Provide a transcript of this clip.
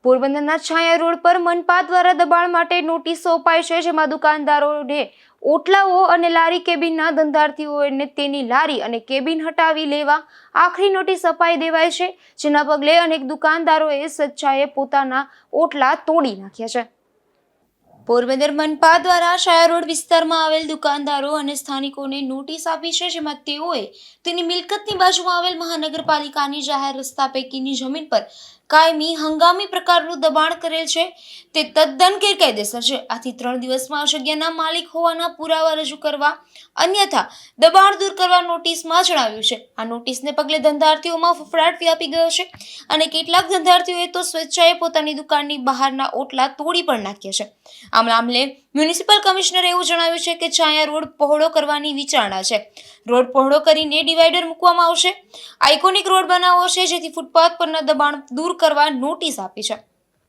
પોરબંદરના છાયા રોડ પર મનપા દ્વારા દબાણ માટે નોટિસો અપાઈ છે, જેમાં દુકાનદારોને ઓટલાઓ અને લારી કેબિનના ધંધાર્થીઓને તેની લારી અને કેબિન હટાવી લેવા આખરી નોટિસ અપાઈ દેવાય છે, જેના પગલે અનેક દુકાનદારોએ સ્વેચ્છાએ પોતાના ઓટલા તોડી નાખ્યા છે। પોરબંદર મનપા દ્વારા છાયા રોડ વિસ્તારમાં આવેલ દુકાનદારો અને સ્થાનિકોને નોટિસ આપી છે, જેમાં તેઓએ તેની મિલકતની બાજુમાં આવેલ મહાનગરપાલિકાની જાહેર રસ્તા પૈકીની જમીન પર કાયમી હંગામી પ્રકારનું દબાણ કરેલ છે, તે તદ્દન ગેરકાયદેસર છે। આથી 3 દિવસમાં આ જગ્યાના માલિક હોવાના પુરાવા રજૂ કરવા અન્યથા દબાણ દૂર કરવા નોટિસમાં જણાવ્યું છે। આ નોટિસને પગલે ધંધાર્થીઓમાં ફફડાટ વ્યાપી ગયો છે અને કેટલાક ધંધાર્થીઓએ તો સ્વેચ્છાએ પોતાની દુકાનની બહારના ઓટલા તોડી પણ નાખ્યા છે। આ મામલે મ્યુનિસિપલ કમિશનરે એવું જણાવ્યું છે કે છાયા રોડ પહોળો કરવાની વિચારણા છે। રોડ પહોળો કરીને ડિવાઈડર મૂકવામાં આવશે। આઇકોનિક રોડ બનાવવો છે, જેથી ફૂટપાથ પરના દબાણ દૂર કરવા નોટિસ આપી છે।